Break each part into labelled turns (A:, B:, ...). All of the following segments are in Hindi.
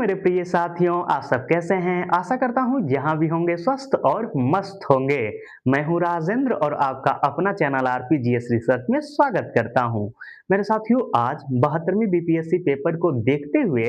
A: मेरे प्रिय साथियों, आप सब कैसे हैं? आशा करता हूँ जहाँ भी होंगे स्वस्थ और मस्त होंगे। मैं हूँ राजेंद्र और आपका अपना चैनल आरपीजीएस रिसर्च में स्वागत करता हूँ। मेरे साथियों, आज 72वीं बीपीएससी पेपर को देखते हुए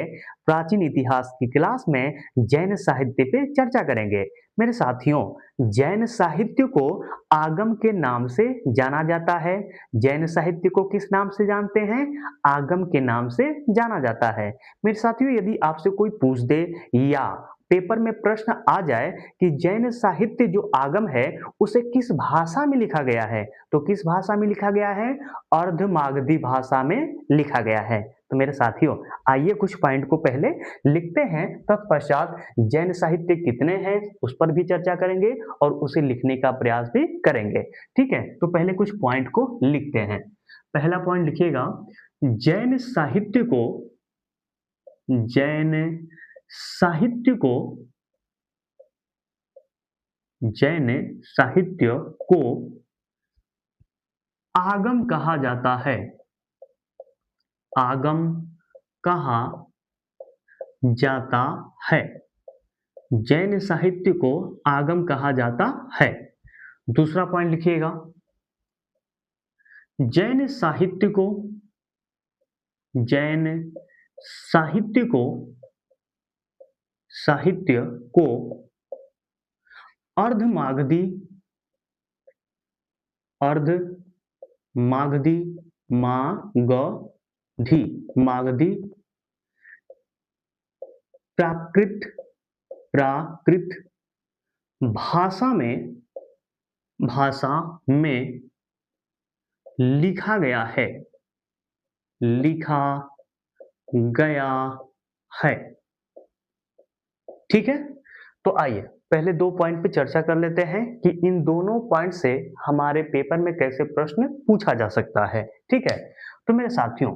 A: प्राचीन इतिहास की क्लास में जैन साहित्य पे चर्चा करेंगे। मेरे साथियों, जैन साहित्य को आगम के नाम से जाना जाता है। जैन साहित्य को किस नाम से जानते हैं? आगम के नाम से जाना जाता है। मेरे साथियों, यदि आपसे कोई पूछ दे या पेपर में प्रश्न आ जाए कि जैन साहित्य जो आगम है उसे किस भाषा में लिखा गया है, तो किस भाषा में लिखा गया है? अर्धमागधी भाषा में लिखा गया है। तो मेरे साथियों, आइए कुछ पॉइंट को पहले लिखते हैं, तत्पश्चात जैन साहित्य कितने हैं उस पर भी चर्चा करेंगे और उसे लिखने का प्रयास भी करेंगे। ठीक है, तो पहले कुछ पॉइंट को लिखते हैं। पहला पॉइंट लिखिएगा, जैन साहित्य को जैन साहित्य को जैन साहित्य को आगम कहा जाता है। आगम कहा जाता है। जैन साहित्य को आगम कहा जाता है। दूसरा पॉइंट लिखिएगा, जैन साहित्य को जैन साहित्य को साहित्य को अर्धमागधी अर्धमागधी मागधी मागधी प्राकृत प्राकृत भाषा में लिखा गया है। लिखा गया है। ठीक है, तो आइए पहले दो पॉइंट पे चर्चा कर लेते हैं कि इन दोनों पॉइंट से हमारे पेपर में कैसे प्रश्न पूछा जा सकता है। ठीक है, तो मेरे साथियों,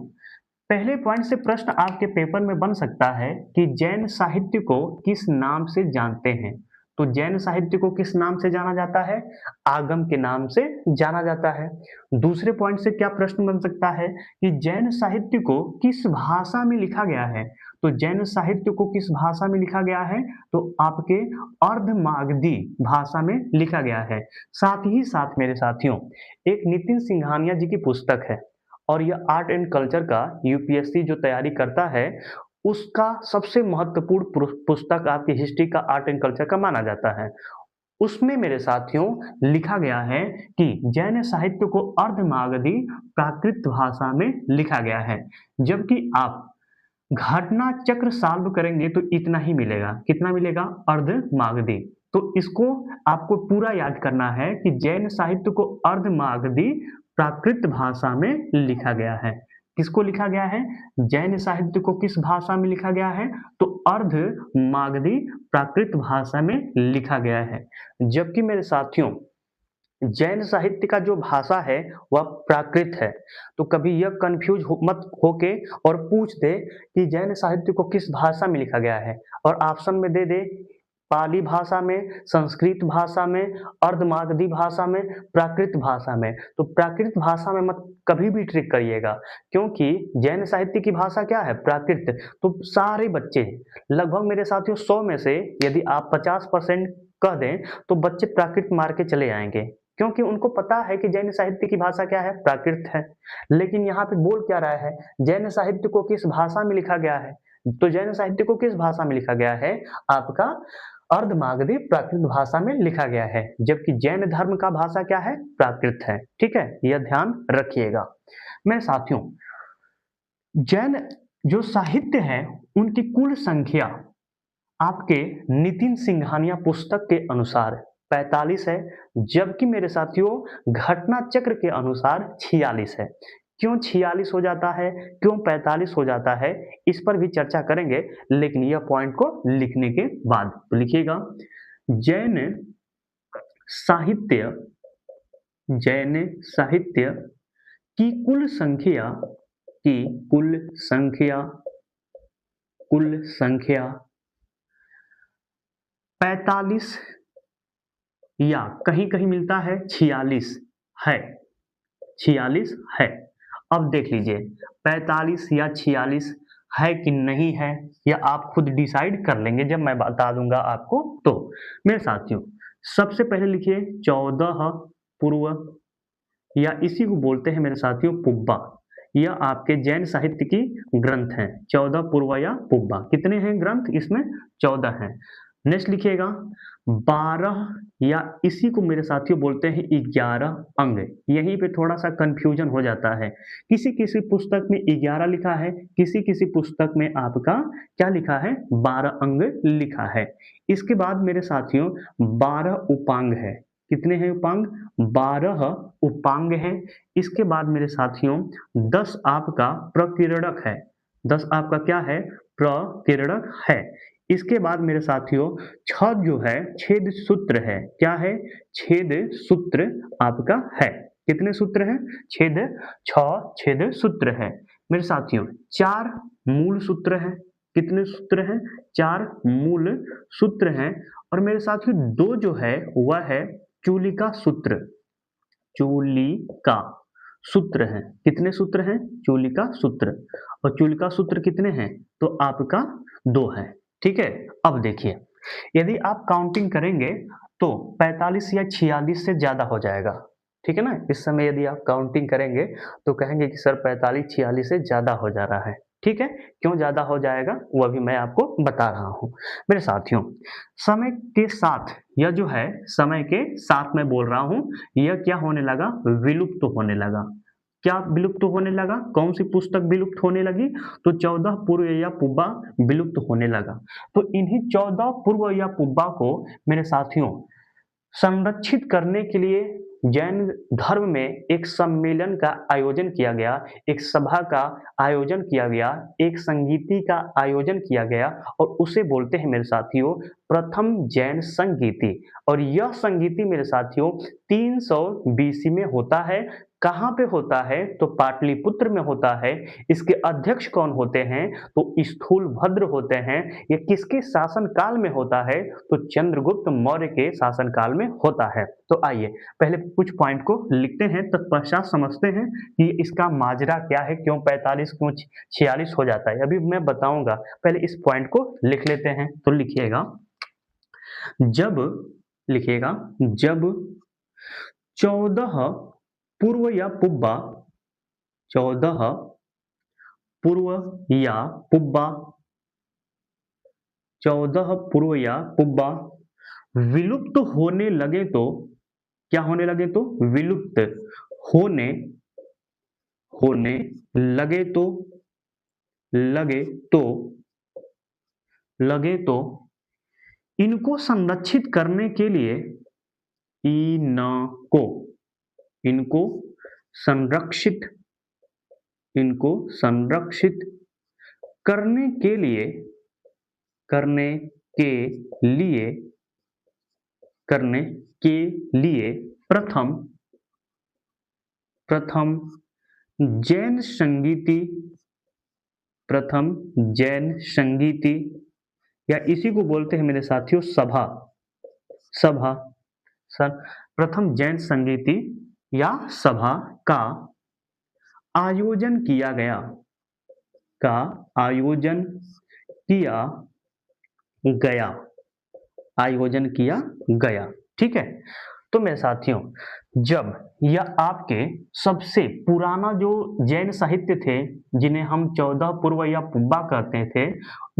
A: पहले पॉइंट से प्रश्न आपके पेपर में बन सकता है कि जैन साहित्य को किस नाम से जानते हैं। तो जैन साहित्य को किस नाम से जाना जाता है? आगम के नाम से जाना जाता है। दूसरे पॉइंट से क्या प्रश्न बन सकता है कि जैन साहित्य को किस भाषा में लिखा गया है? तो जैन साहित्य को किस भाषा में लिखा गया है? तो आपके अर्धमागधी भाषा में लिखा गया है। साथ ही साथ मेरे साथियों, एक नितिन सिंघानिया जी की पुस्तक है और यह आर्ट एंड कल्चर का यूपीएससी जो तैयारी करता है उसका सबसे महत्वपूर्ण पुस्तक आपकी हिस्ट्री का आर्ट एंड कल्चर का माना जाता है। उसमें मेरे साथियों लिखा गया है कि जैन साहित्य को अर्धमागधी प्राकृत भाषा में लिखा गया है। जबकि आप घटना चक्र सॉल्व करेंगे तो इतना ही मिलेगा। कितना मिलेगा? अर्धमागधी। तो इसको आपको पूरा याद करना है कि जैन साहित्य को अर्धमागधी प्राकृत भाषा में लिखा गया है। किसको लिखा गया है? जैन साहित्य को किस भाषा में लिखा गया है? तो अर्धमागधी प्राकृत भाषा में लिखा गया है। जबकि मेरे साथियों, जैन साहित्य का जो भाषा है वह प्राकृत है। तो कभी यह कंफ्यूज मत होके और पूछ दे कि जैन साहित्य को किस भाषा में लिखा गया है और ऑप्शन में दे दे पाली भाषा में, संस्कृत भाषा में, अर्धमागधी भाषा में, प्राकृत भाषा में। तो प्राकृत भाषा में मत कभी भी ट्रिक करिएगा, क्योंकि जैन साहित्य की भाषा क्या है? प्राकृत। तो सारे बच्चे लगभग मेरे साथियों 100 में से यदि आप 50% कह दें तो बच्चे प्राकृत मार के चले आएंगे, क्योंकि उनको पता है कि जैन साहित्य की भाषा क्या है? प्राकृत है। लेकिन यहाँ पे बोल क्या रहा है? जैन साहित्य को किस भाषा में लिखा गया है? तो जैन साहित्य को किस भाषा में लिखा गया है? आपका अर्धमागधी प्राकृत भाषा में लिखा गया है। जबकि जैन धर्म का भाषा क्या है? प्राकृत है। ठीक है, यह ध्यान रखिएगा। मेरे साथियों, जैन जो साहित्य है उनकी कुल संख्या आपके नितिन सिंघानिया पुस्तक के अनुसार 45 है, जबकि मेरे साथियों घटना चक्र के अनुसार 46 है। क्यों 46 हो जाता है, क्यों 45 हो जाता है, इस पर भी चर्चा करेंगे, लेकिन यह पॉइंट को लिखने के बाद। तो लिखिएगा, जैन साहित्य जैन साहित्य की की कुल संख्या 45 या कहीं कहीं मिलता है 46 है। 46 है। अब देख लीजिए, 45 या 46 है कि नहीं है, या आप खुद डिसाइड कर लेंगे जब मैं बता दूंगा आपको। तो मेरे साथियों, सबसे पहले लिखिए 14 पूर्व, या इसी को बोलते हैं मेरे साथियों पुब्बा। यह आपके जैन साहित्य की ग्रंथ हैं, 14 पूर्व या पुब्बा। कितने हैं ग्रंथ इसमें? 14 हैं। नेक्स्ट लिखिएगा 12, या इसी को मेरे साथियों बोलते हैं 11 अंग। यहीं पे थोड़ा सा कंफ्यूजन हो जाता है, किसी किसी पुस्तक में 11 लिखा है, किसी किसी पुस्तक में आपका क्या लिखा है, 12 अंग लिखा है। इसके बाद मेरे साथियों 12 उपांग है। कितने हैं उपांग? 12 उपांग है। इसके बाद मेरे साथियों 10 आपका प्रकीर्णक है। 10 आपका क्या है? प्रकीर्णक है। इसके बाद मेरे साथियों 6 जो है छेद सूत्र है। क्या है? छेद सूत्र आपका है। कितने सूत्र हैं? 6 छेद सूत्र है। मेरे साथियों 4 मूल सूत्र है। कितने सूत्र हैं? 4 मूल सूत्र हैं। और मेरे साथियों 2 जो है वह है चूलिका सूत्र। चूलिका सूत्र है। कितने सूत्र हैं? चूलिका सूत्र। और चूलिका सूत्र कितने हैं? तो आपका 2 है। ठीक है। अब देखिए, यदि आप काउंटिंग करेंगे तो 45 या 46 से ज्यादा हो जाएगा। ठीक है ना? इस समय यदि आप काउंटिंग करेंगे तो कहेंगे कि सर 45-46 से ज्यादा हो जा रहा है। ठीक है, क्यों ज्यादा हो जाएगा वो अभी मैं आपको बता रहा हूं। मेरे साथियों, समय के साथ, यह जो है समय के साथ मैं बोल रहा हूं, यह क्या होने लगा? विलुप्त होने लगा। क्या विलुप्त होने लगा? कौन सी पुस्तक विलुप्त होने लगी? तो 14 पूर्व या पुब्बा विलुप्त होने लगा। तो इन्हीं 14 पूर्व या पुब्बा को मेरे साथियों संरक्षित करने के लिए जैन धर्म में एक सम्मेलन का आयोजन किया गया, एक सभा का आयोजन किया गया, एक संगीति का आयोजन किया गया, और उसे बोलते हैं मेरे साथियों प्रथम जैन संगीति। और यह संगीति मेरे साथियों 300 बीसी में होता है। कहाँ पे होता है? तो पाटलिपुत्र में होता है। इसके अध्यक्ष कौन होते हैं? तो स्थूलभद्र होते हैं। ये किसके शासन काल में होता है? तो चंद्रगुप्त मौर्य के शासन काल में होता है। तो आइए पहले कुछ पॉइंट को लिखते हैं, तत्पश्चात समझते हैं कि इसका माजरा क्या है, क्यों 45 क्यों 46 हो जाता है, अभी मैं बताऊंगा। पहले इस पॉइंट को लिख लेते हैं। तो लिखिएगा जब, लिखिएगा जब 14 पूर्व या पुब्बा, 14 पूर्व या पुब्बा, 14 पूर्व या पुब्बा विलुप्त होने लगे तो, क्या होने लगे? तो विलुप्त होने होने लगे तो, लगे तो, लगे तो इनको संरक्षित करने के लिए, इनको, इनको संरक्षित, इनको संरक्षित करने के लिए, करने के लिए, करने के लिए प्रथम, प्रथम जैन संगीति, प्रथम जैन संगीति, या इसी को बोलते हैं मेरे साथियों सभा, सभा, प्रथम जैन संगीति या सभा का आयोजन किया गया, का आयोजन किया गया, आयोजन किया गया। ठीक है। तो मेरे साथियों, जब यह आपके सबसे पुराना जो जैन साहित्य थे, जिन्हें हम 14 पूर्व या पुब्बा कहते थे,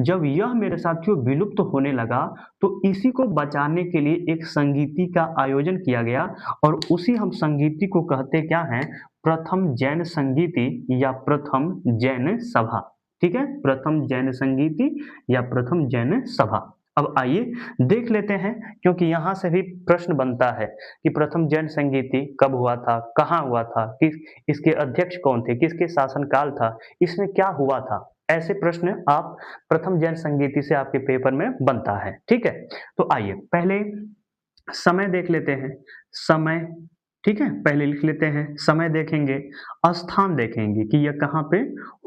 A: जब यह मेरे साथियों विलुप्त होने लगा तो इसी को बचाने के लिए एक संगीति का आयोजन किया गया, और उसी हम संगीति को कहते क्या हैं? प्रथम जैन संगीति या प्रथम जैन सभा। ठीक है, प्रथम जैन संगीति या प्रथम जैन सभा। अब आइए देख लेते हैं, क्योंकि यहाँ से भी प्रश्न बनता है कि प्रथम जैन संगीति कब हुआ था, कहाँ हुआ था, किस, इसके अध्यक्ष कौन थे, किसके शासनकाल था, इसमें क्या हुआ था। ऐसे प्रश्न आप प्रथम जैन संगीति से आपके पेपर में बनता है। ठीक है। तो आइए पहले समय देख लेते हैं। समय, ठीक है, पहले लिख लेते हैं। समय देखेंगे, स्थान देखेंगे कि यह कहाँ पे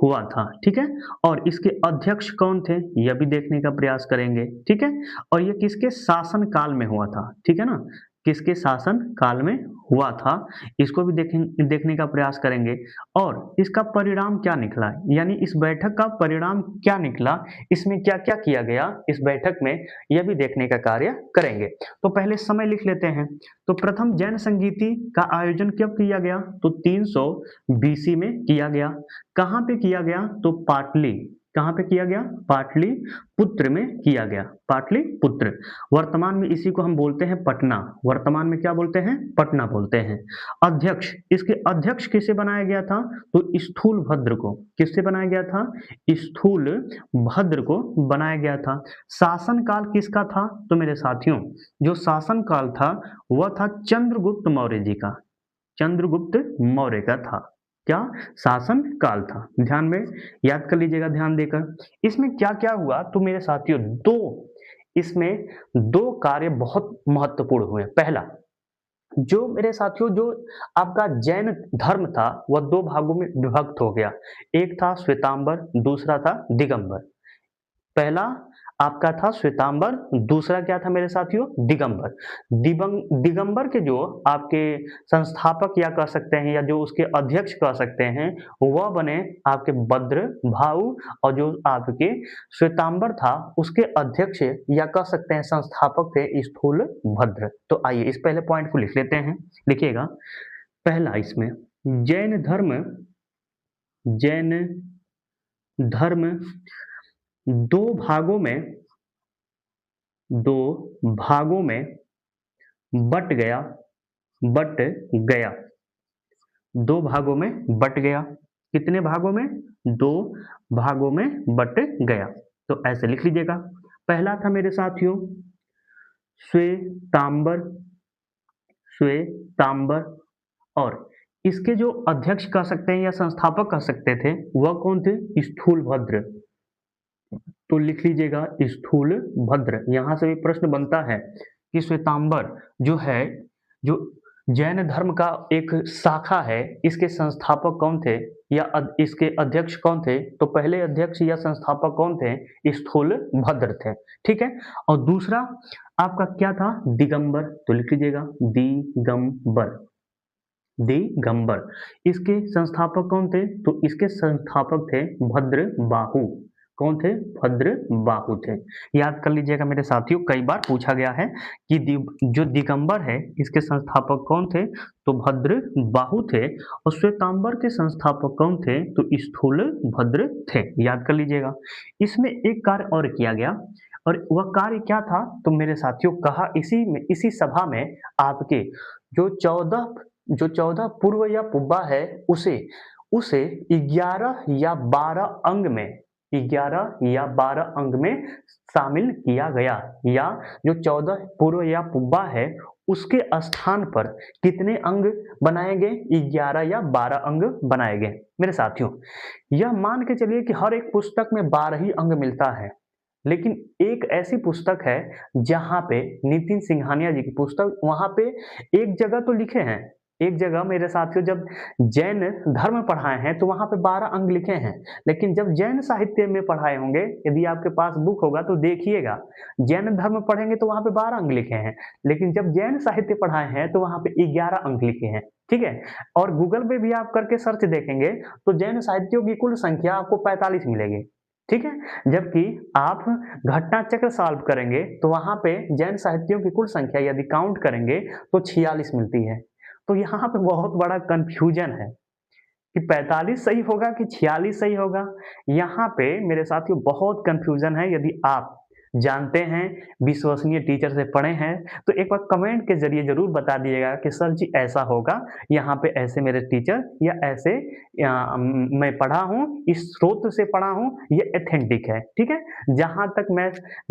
A: हुआ था। ठीक है, और इसके अध्यक्ष कौन थे यह भी देखने का प्रयास करेंगे। ठीक है, और यह किसके शासन काल में हुआ था। ठीक है ना, किसके शासन काल में हुआ था, इसको भी देखने का प्रयास करेंगे और इसका परिणाम क्या निकला, यानी इस बैठक का परिणाम क्या निकला, इसमें क्या क्या किया गया इस बैठक में, यह भी देखने का कार्य करेंगे। तो पहले समय लिख लेते हैं। तो प्रथम जैन संगीति का आयोजन कब किया गया, तो 300 BC में किया गया। कहाँ पे किया गया, तो पाटली, कहाँ पे किया गया, पाटलिपुत्र में किया गया, पाटलिपुत्र। वर्तमान में इसी को हम बोलते हैं पटना, वर्तमान में क्या बोलते हैं, पटना बोलते हैं। अध्यक्ष, इसके अध्यक्ष किसे बनाया गया था, तो स्थूल भद्र को, किससे बनाया गया था, स्थूल भद्र को बनाया गया था। शासन काल किसका था, तो मेरे साथियों जो शासन काल था वह था चंद्रगुप्त मौर्य जी का, चंद्रगुप्त मौर्य का था। क्या, शासन काल था, ध्यान में याद कर लीजिएगा ध्यान देकर। इसमें क्या क्या हुआ, तो मेरे साथियों इसमें दो कार्य बहुत महत्वपूर्ण हुए। पहला, जो मेरे साथियों जो आपका जैन धर्म था वह दो भागों में विभक्त हो गया। एक था श्वेतांबर, दूसरा था दिगंबर। पहला आपका था श्वेतांबर, दूसरा क्या था मेरे साथियों, दिगंबर। दिगंबर के जो आपके संस्थापक या कह सकते हैं या जो उसके अध्यक्ष कह सकते हैं वह बने आपके भद्र भाऊ, और जो आपके श्वेतांबर था उसके अध्यक्ष या कह सकते हैं संस्थापक थे स्थूल भद्र। तो आइए इस पहले पॉइंट को लिख लेते हैं, लिखिएगा। पहला, इसमें जैन धर्म दो भागों में बट गया, दो भागों में बट गया। कितने भागों में, दो भागों में बट गया। तो ऐसे लिख लीजिएगा। पहला था मेरे साथियों श्वेतांबर, और इसके जो अध्यक्ष कह सकते हैं या संस्थापक कह सकते थे वह कौन थे, स्थूल भद्र। तो लिख लीजिएगा स्थूल भद्र। यहां से भी प्रश्न बनता है कि श्वेतांबर जो है, जो जैन धर्म का एक शाखा है, इसके संस्थापक कौन थे या इसके अध्यक्ष कौन थे, तो पहले अध्यक्ष या संस्थापक कौन थे, स्थूल भद्र थे, ठीक है। और दूसरा आपका क्या था, दिगंबर। तो लिख लीजिएगा दिगंबर। इसके संस्थापक कौन थे, तो इसके संस्थापक थे भद्र बाहु। कौन थे, भद्र बाहु थे। याद कर लीजिएगा मेरे साथियों, कई बार पूछा गया है कि जो दिगंबर है इसके संस्थापक कौन थे, तो भद्र बाहु थे, और श्वेतांबर के संस्थापक कौन थे, तो स्थूल भद्र थे। याद कर लीजिएगा। इसमें एक कार्य और किया गया, और वह कार्य क्या था, तो मेरे साथियों कहा इसी सभा में आपके जो 14 पूर्व या पुब्बा है उसे 11 या 12 अंग में शामिल किया गया, या जो 14 पूर्व या पुब्बा है उसके स्थान पर कितने अंग बनाए गए, 11 या 12 अंग बनाए गए। मेरे साथियों यह मान के चलिए कि हर एक पुस्तक में 12 ही अंग मिलता है, लेकिन एक ऐसी पुस्तक है जहां पे नितिन सिंघानिया जी की पुस्तक, वहां पे एक जगह तो लिखे हैं, एक जगह मेरे साथियों जब जैन धर्म पढ़ाए हैं तो वहां पे 12 अंग लिखे हैं, लेकिन जब जैन साहित्य में पढ़ाए होंगे, यदि आपके पास बुक होगा तो देखिएगा, जैन धर्म पढ़ेंगे तो वहां पे 12 अंग लिखे हैं, लेकिन जब जैन साहित्य पढ़ाए हैं तो वहां पे 11 अंग लिखे हैं, ठीक है। और गूगल पे भी आप करके सर्च देखेंगे तो जैन साहित्यों की कुल संख्या आपको 45 मिलेगी, ठीक है। जबकि आप घटना चक्र सॉल्व करेंगे तो वहां पे जैन साहित्यों की कुल संख्या यदि काउंट करेंगे तो 46 मिलती है। तो यहाँ पे बहुत बड़ा कंफ्यूजन है कि 45 सही होगा कि 46 सही होगा। यहाँ पे मेरे साथियों बहुत कंफ्यूजन है। यदि आप जानते हैं, विश्वसनीय टीचर से पढ़े हैं, तो एक बार कमेंट के जरिए जरूर बता दिएगा कि सर जी ऐसा होगा, यहाँ पे ऐसे मेरे टीचर या ऐसे मैं पढ़ा हूँ, इस स्रोत से पढ़ा हूँ, ये ऑथेंटिक है, ठीक है। जहां तक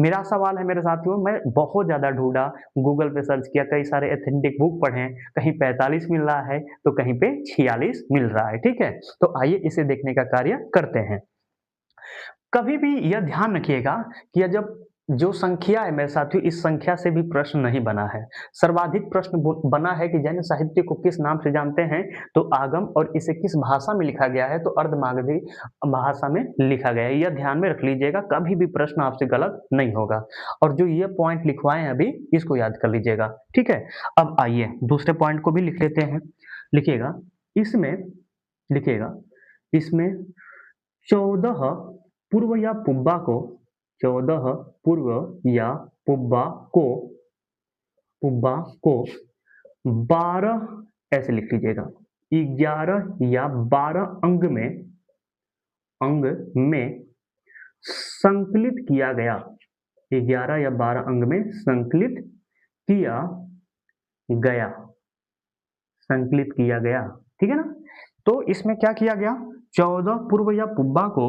A: मेरा सवाल है मेरे साथियों, मैं बहुत ज्यादा ढूंढा, गूगल पे सर्च किया, कई सारे ऑथेंटिक बुक पढ़े, कहीं 45 मिल रहा है तो कहीं पे 46 मिल रहा है, ठीक है। तो आइए इसे देखने का कार्य करते हैं। कभी भी यह ध्यान रखिएगा कि जब जो संख्या है मेरे साथियों, इस संख्या से भी प्रश्न नहीं बना है। सर्वाधिक प्रश्न बना है कि जैन साहित्य को किस नाम से जानते हैं, तो आगम, और इसे किस भाषा में लिखा गया है, तो अर्धमागधी भाषा में लिखा गया है। यह ध्यान में रख लीजिएगा, कभी भी प्रश्न आपसे गलत नहीं होगा। और जो ये पॉइंट लिखवाए हैं अभी, इसको याद कर लीजिएगा, ठीक है। अब आइए दूसरे पॉइंट को भी लिख लेते हैं। लिखिएगा इसमें, लिखिएगा इसमें 14 पूर्व या पुब्बा को, 14 पूर्व या पुब्बा को, पुब्बा को 12 ऐसे लिख लीजिएगा, 11 या 12 अंग में संकलित किया गया, 11 या 12 अंग में संकलित किया गया, संकलित किया गया, ठीक है ना। तो इसमें क्या किया गया, 14 पूर्व या पुब्बा को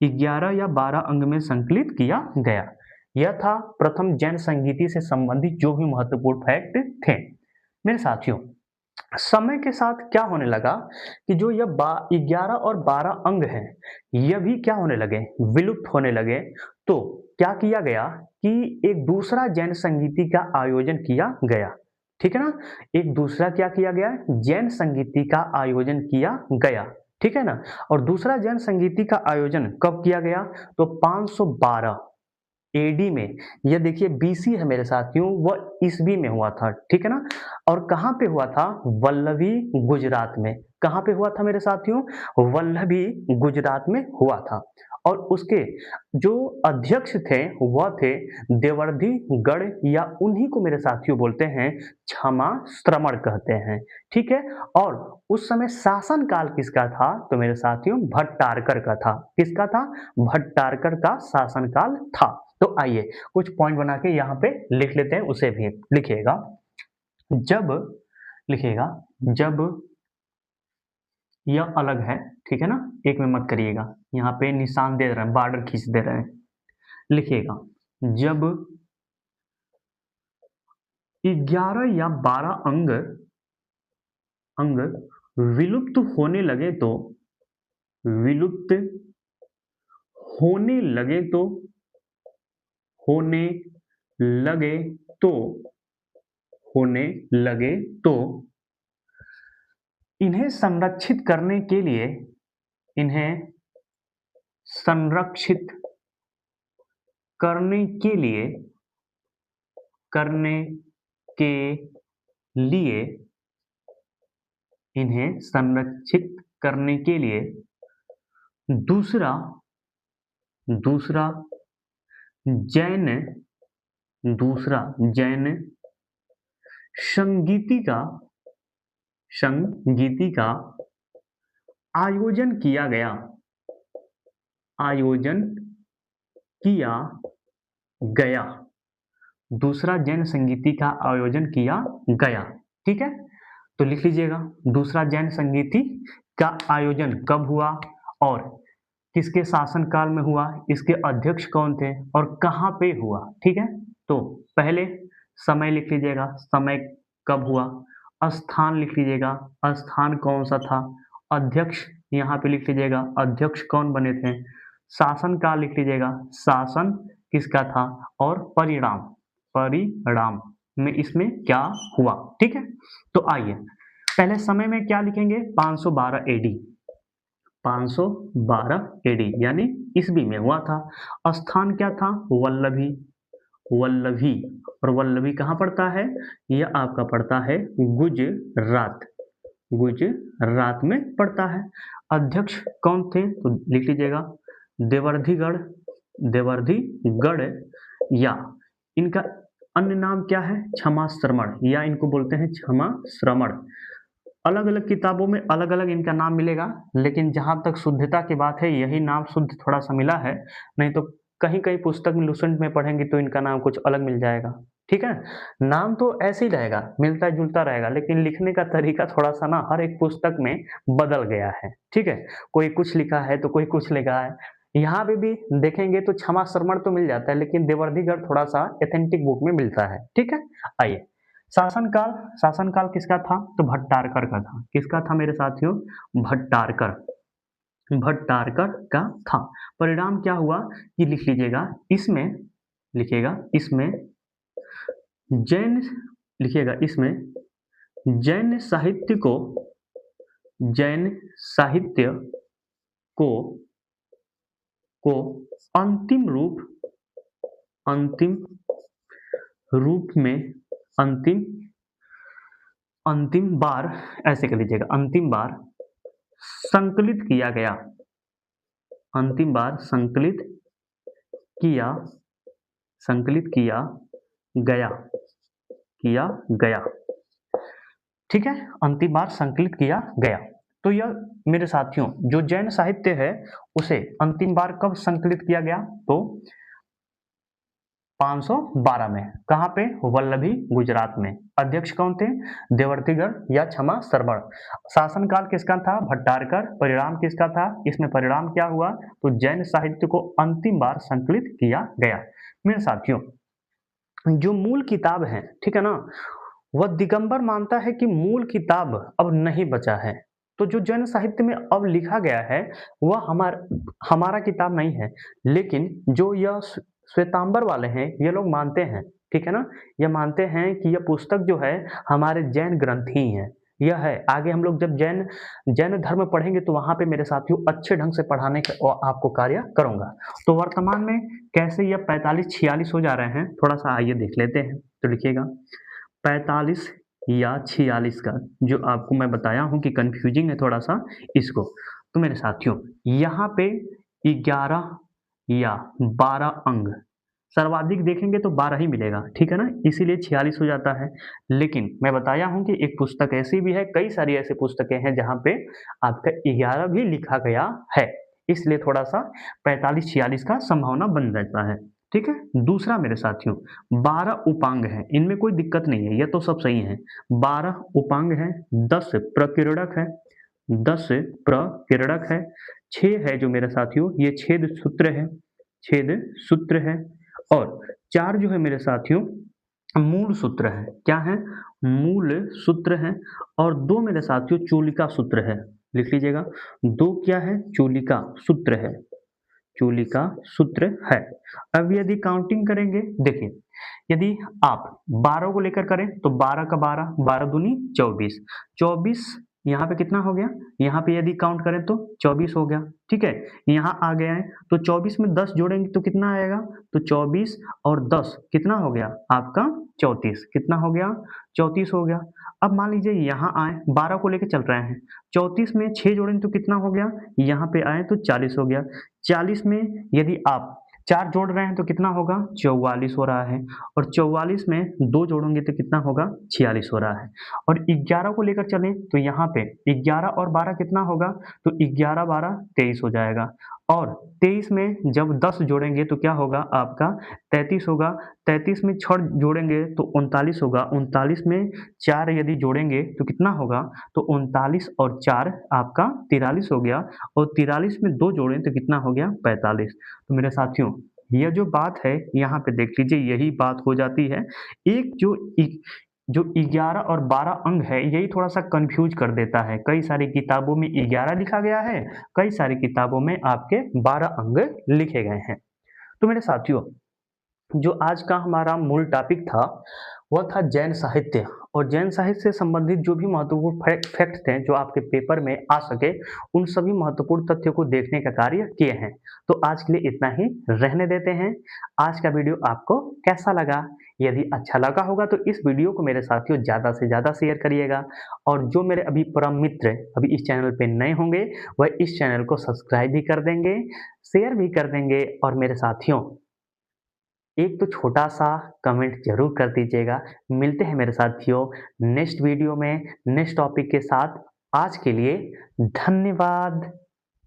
A: 11 या 12 अंग में संकलित किया गया। यह था प्रथम जैन संगीति से संबंधित जो भी महत्वपूर्ण फैक्ट थे। मेरे साथियों, समय के साथ क्या होने लगा कि जो यह 11 और 12 अंग हैं, यह भी क्या होने लगे, विलुप्त होने लगे। तो क्या किया गया कि एक दूसरा जैन संगीति का आयोजन किया गया, ठीक है ना। एक दूसरा क्या किया गया, जैन संगीति का आयोजन किया गया, ठीक है ना। और दूसरा जैन संगीति का आयोजन कब किया गया, तो 512 एडी में। यह देखिए बीसी है मेरे साथियों, वह ईस्वी में हुआ था, ठीक है ना। और कहाँ पे हुआ था, वल्लभी गुजरात में। कहाँ पे हुआ था मेरे साथियों, वल्लभी गुजरात में हुआ था। और उसके जो अध्यक्ष थे वह थे देवर्धि गढ़, या उन्हीं को मेरे साथियों बोलते हैं क्षमा श्रमण कहते हैं, ठीक है। और उस समय शासन काल किसका था, तो मेरे साथियों भट्टारकर का था। किसका था, भट्टारकर का शासन काल था। तो आइए कुछ पॉइंट बना के यहाँ पे लिख लेते हैं, उसे भी लिखिएगा। जब, लिखिएगा जब यह अलग है, ठीक है ना, एक में मत करिएगा, यहाँ पे निशान दे रहे हैं, बॉर्डर खींच दे रहे हैं। लिखिएगा जब 11 या 12 अंग विलुप्त होने लगे तो, विलुप्त होने लगे तो, होने लगे तो, होने लगे तो इन्हें संरक्षित करने के लिए, इन्हें संरक्षित करने के लिए, करने के लिए, इन्हें संरक्षित करने के लिए दूसरा, दूसरा जैन, दूसरा जैन संगीति का, संगीति का आयोजन किया गया, आयोजन किया गया, दूसरा जैन संगीति का आयोजन किया गया, ठीक है। तो लिख लीजिएगा दूसरा जैन संगीति का आयोजन कब हुआ और किसके शासन काल में हुआ, इसके अध्यक्ष कौन थे और कहाँ पे हुआ, ठीक है। तो पहले समय लिख लीजिएगा, समय कब हुआ, स्थान लिख लीजिएगा, स्थान कौन सा था, अध्यक्ष यहाँ पे लिख लीजिएगा, अध्यक्ष कौन बने थे, शासन काल लिख लीजिएगा, शासन किसका था, और परिणाम, परिणाम में इसमें क्या हुआ, ठीक है। तो आइए पहले समय में क्या लिखेंगे, 512 एडी, 512 एडी यानी ईस्वी में हुआ था। स्थान क्या था, वल्लभी, वल्लभी, और वल्लभी कहाँ पड़ता है, यह आपका पड़ता है गुजरात, गुजरात में पड़ता है। अध्यक्ष कौन थे, तो लिख लीजिएगा देवर्धिगढ़, देवर्धिगढ़, या इनका अन्य नाम क्या है, क्षमा श्रमण, या इनको बोलते हैं क्षमा श्रमण। अलग अलग किताबों में अलग अलग इनका नाम मिलेगा, लेकिन जहां तक शुद्धता की बात है यही नाम शुद्ध थोड़ा सा मिला है, नहीं तो कहीं कहीं पुस्तक में लुसेंट में पढ़ेंगे तो इनका नाम कुछ अलग मिल जाएगा, ठीक है। नाम तो ऐसे ही रहेगा, मिलता जुलता रहेगा, लेकिन लिखने का तरीका थोड़ा सा ना हर एक पुस्तक में बदल गया है, ठीक है। कोई कुछ लिखा है तो कोई कुछ लिखा है। यहाँ पे भी देखेंगे तो क्षमा श्रमण तो मिल जाता है, लेकिन देवर्धिगढ़ थोड़ा सा एथेंटिक बुक में मिलता है, ठीक है। आइए शासनकाल, शासनकाल किसका था, तो भट्टारकर का था। किसका था मेरे साथियों, भट्टारकर, भट्टारकर का था। परिणाम क्या हुआ कि लिख लीजिएगा इसमें, लिखिएगा इसमें जैन, लिखिएगा इसमें जैन साहित्य को, जैन साहित्य को को अंतिम रूप में अंतिम बार, ऐसे कर लीजिएगा, अंतिम बार संकलित किया गया, अंतिम बार संकलित किया गया, ठीक है, अंतिम बार संकलित किया गया। तो यह मेरे साथियों जो जैन साहित्य है उसे अंतिम बार कब संकलित किया गया, तो 512 में। कहाँ पे? वल्लभी, गुजरात में। अध्यक्ष कौन थे? देवर्तिगढ़ या क्षमा सरवण। शासनकाल किसका था? भट्टारकर। परिणाम किसका था? इसमें परिणाम क्या हुआ? तो जैन साहित्य को अंतिम बार संकलित किया गया। मेरे साथियों जो मूल किताब है, ठीक है ना, वह दिगंबर मानता है कि मूल किताब अब नहीं बचा है। तो जो जैन साहित्य में अब लिखा गया है वह हमारा किताब नहीं है, लेकिन जो यह श्वेतांबर वाले हैं ये लोग मानते हैं, ठीक है ना, ये मानते हैं कि यह पुस्तक जो है हमारे जैन ग्रंथ ही है, यह है। आगे हम लोग जब जैन धर्म पढ़ेंगे तो वहां पे मेरे साथियों अच्छे ढंग से पढ़ाने का आपको कार्य करूंगा। तो वर्तमान में कैसे यह 45-46 हो जा रहे हैं, थोड़ा सा आइए देख लेते हैं। तो लिखिएगा 45 या 46 का जो आपको मैं बताया हूं कि कंफ्यूजिंग है थोड़ा सा इसको। तो मेरे साथियों यहाँ पे 11 या 12 अंग, सर्वाधिक देखेंगे तो 12 ही मिलेगा, ठीक है ना, इसीलिए 46 हो जाता है। लेकिन मैं बताया हूं कि एक पुस्तक ऐसी भी है, कई सारी ऐसी पुस्तकें हैं जहां पे आपका 11 भी लिखा गया है, इसलिए थोड़ा सा 45-46 का संभावना बन जाता है, ठीक है। दूसरा मेरे साथियों 12 उपांग है, इनमें कोई दिक्कत नहीं है, यह तो सब सही है। 12 उपांग है, 10 प्रकीर्णक है, 10 प्रकीर्णक है, 6 है जो मेरे साथियों ये छेद सूत्र है, छेद सूत्र है, और 4 जो है मेरे साथियों मूल सूत्र है। क्या है? मूल सूत्र है। और 2 मेरे साथियों चूलिका सूत्र है, लिख लीजिएगा 2 क्या है? चूलिका सूत्र है, चूलिका सूत्र है। अब यदि काउंटिंग करेंगे, देखिए यदि आप 12 को लेकर करें तो 12 का 12, 12 दूनी 24, 24 यहाँ पे कितना हो गया? यहाँ पे यदि काउंट करें तो 24 हो गया, ठीक है। यहाँ आ गया है तो 24 में 10 जोड़ेंगे तो कितना आएगा? तो 24 और 10 कितना हो गया आपका? 34। कितना हो गया? 34 हो गया। अब मान लीजिए यहाँ आए, 12 को लेकर चल रहे हैं, 34 में 6 जोड़ेंगे तो कितना हो गया? यहाँ पे आए तो 40 हो गया। 40 में यदि आप 4 जोड़ रहे हैं तो कितना होगा? 44 हो रहा है। और 44 में 2 जोड़ेंगे तो कितना होगा? 46 हो रहा है। और 11 को लेकर चलें तो यहाँ पे 11 और 12 कितना होगा? तो 11 12 23 हो जाएगा। और 23 में जब 10 जोड़ेंगे तो क्या होगा आपका? 33 होगा। 33 में 6 जोड़ेंगे तो 39 होगा। 39 में 4 यदि जोड़ेंगे तो कितना होगा? तो 39 और 4 आपका 43 हो गया। और 43 में 2 जोड़ें तो कितना हो गया? 45। तो मेरे साथियों यह जो बात है यहाँ पे देख लीजिए, यही बात हो जाती है। एक जो 11 और 12 अंग है यही थोड़ा सा कंफ्यूज कर देता है। कई सारी किताबों में 11 लिखा गया है, कई सारी किताबों में आपके 12 अंग लिखे गए हैं। तो मेरे साथियों जो आज का हमारा मूल टॉपिक था वह था जैन साहित्य, और जैन साहित्य से संबंधित जो भी महत्वपूर्ण फैक्ट थे जो आपके पेपर में आ सके उन सभी महत्वपूर्ण तथ्यों को देखने का कार्य किए हैं। तो आज के लिए इतना ही रहने देते हैं। आज का वीडियो आपको कैसा लगा? यदि अच्छा लगा होगा तो इस वीडियो को मेरे साथियों ज़्यादा से ज़्यादा शेयर करिएगा, और जो मेरे अभी परम मित्र अभी इस चैनल पे नए होंगे वह इस चैनल को सब्सक्राइब भी कर देंगे, शेयर भी कर देंगे, और मेरे साथियों एक तो छोटा सा कमेंट जरूर कर दीजिएगा। मिलते हैं मेरे साथियों नेक्स्ट वीडियो में नेक्स्ट टॉपिक के साथ। आज के लिए धन्यवाद।